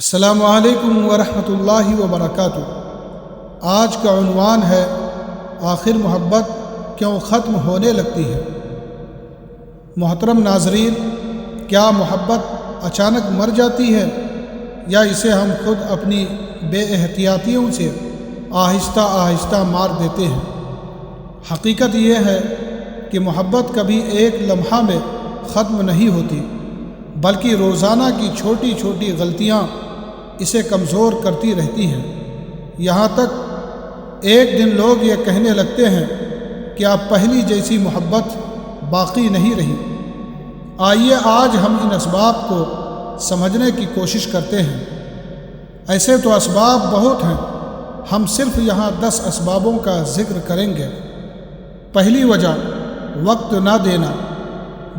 السلام علیکم ورحمۃ اللہ وبرکاتہ۔ آج کا عنوان ہے آخر محبت کیوں ختم ہونے لگتی ہے۔ محترم ناظرین، کیا محبت اچانک مر جاتی ہے یا اسے ہم خود اپنی بے احتیاطیوں سے آہستہ آہستہ مار دیتے ہیں؟ حقیقت یہ ہے کہ محبت کبھی ایک لمحہ میں ختم نہیں ہوتی، بلکہ روزانہ کی چھوٹی چھوٹی غلطیاں اسے کمزور کرتی رہتی ہیں، یہاں تک ایک دن لوگ یہ کہنے لگتے ہیں کہ اب پہلی جیسی محبت باقی نہیں رہی۔ آئیے آج ہم ان اسباب کو سمجھنے کی کوشش کرتے ہیں۔ ایسے تو اسباب بہت ہیں، ہم صرف یہاں 10 اسبابوں کا ذکر کریں گے۔ پہلی وجہ، وقت نہ دینا۔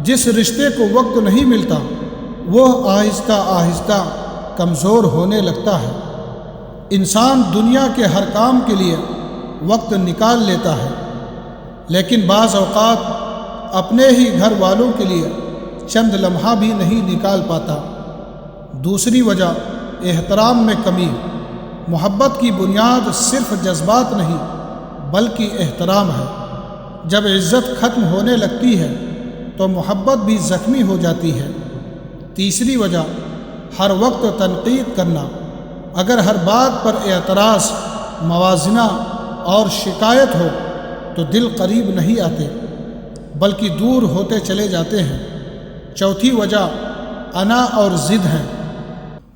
جس رشتے کو وقت نہیں ملتا وہ آہستہ آہستہ کمزور ہونے لگتا ہے۔ انسان دنیا کے ہر کام کے لیے وقت نکال لیتا ہے، لیکن بعض اوقات اپنے ہی گھر والوں کے لیے چند لمحہ بھی نہیں نکال پاتا۔ دوسری وجہ، احترام میں کمی۔ محبت کی بنیاد صرف جذبات نہیں بلکہ احترام ہے۔ جب عزت ختم ہونے لگتی ہے تو محبت بھی زخمی ہو جاتی ہے۔ تیسری وجہ، ہر وقت تنقید کرنا۔ اگر ہر بات پر اعتراض، موازنہ اور شکایت ہو تو دل قریب نہیں آتے بلکہ دور ہوتے چلے جاتے ہیں۔ چوتھی وجہ، انا اور ضد ہے۔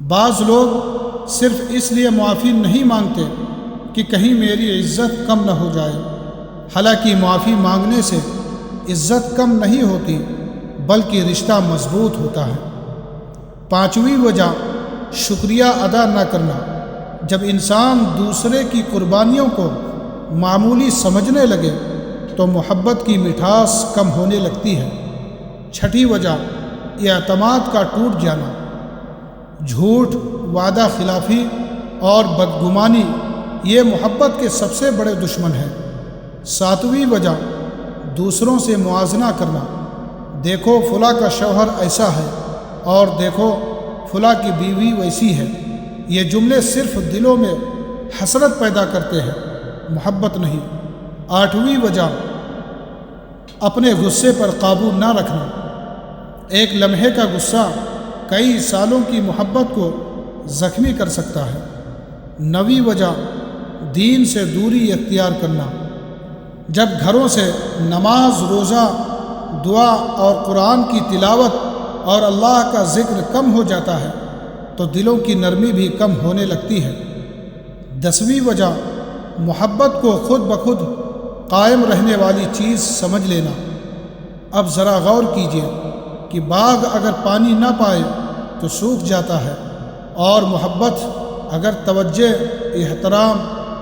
بعض لوگ صرف اس لیے معافی نہیں مانگتے کہ کہیں میری عزت کم نہ ہو جائے، حالانکہ معافی مانگنے سے عزت کم نہیں ہوتی بلکہ رشتہ مضبوط ہوتا ہے۔ پانچویں وجہ، شکریہ ادا نہ کرنا۔ جب انسان دوسرے کی قربانیوں کو معمولی سمجھنے لگے تو محبت کی مٹھاس کم ہونے لگتی ہے۔ چھٹی وجہ، اعتماد کا ٹوٹ جانا۔ جھوٹ، وعدہ خلافی اور بدگمانی یہ محبت کے سب سے بڑے دشمن ہیں۔ ساتویں وجہ، دوسروں سے موازنہ کرنا۔ دیکھو فلاں کا شوہر ایسا ہے اور دیکھو فلاں کی بیوی ویسی ہے۔ یہ جملے صرف دلوں میں حسرت پیدا کرتے ہیں، محبت نہیں۔ آٹھویں وجہ، اپنے غصے پر قابو نہ رکھنا۔ ایک لمحے کا غصہ کئی سالوں کی محبت کو زخمی کر سکتا ہے۔ نویں وجہ، دین سے دوری اختیار کرنا۔ جب گھروں سے نماز، روزہ، دعا اور قرآن کی تلاوت اور اللہ کا ذکر کم ہو جاتا ہے تو دلوں کی نرمی بھی کم ہونے لگتی ہے۔ 10ویں وجہ، محبت کو خود بخود قائم رہنے والی چیز سمجھ لینا۔ اب ذرا غور کیجئے کہ باغ اگر پانی نہ پائے تو سوکھ جاتا ہے، اور محبت اگر توجہ، احترام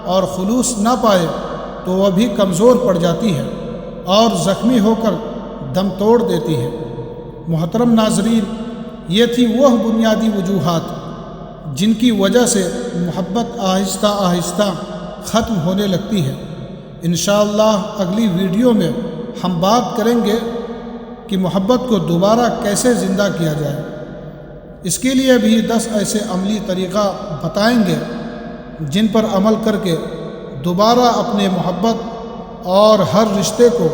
اور خلوص نہ پائے تو وہ بھی کمزور پڑ جاتی ہے اور زخمی ہو کر دم توڑ دیتی ہے۔ محترم ناظرین، یہ تھی وہ بنیادی وجوہات جن کی وجہ سے محبت آہستہ آہستہ ختم ہونے لگتی ہے۔ انشاءاللہ اگلی ویڈیو میں ہم بات کریں گے کہ محبت کو دوبارہ کیسے زندہ کیا جائے۔ اس کے لیے بھی 10 ایسے عملی طریقہ بتائیں گے جن پر عمل کر کے دوبارہ اپنے محبت اور ہر رشتے کو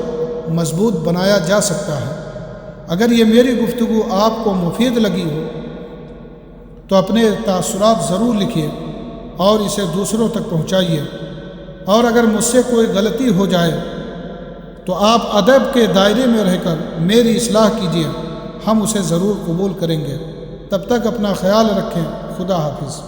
مضبوط بنایا جا سکتا ہے۔ اگر یہ میری گفتگو آپ کو مفید لگی ہو تو اپنے تاثرات ضرور لکھیے اور اسے دوسروں تک پہنچائیے، اور اگر مجھ سے کوئی غلطی ہو جائے تو آپ ادب کے دائرے میں رہ کر میری اصلاح کیجیے، ہم اسے ضرور قبول کریں گے۔ تب تک اپنا خیال رکھیں۔ خدا حافظ۔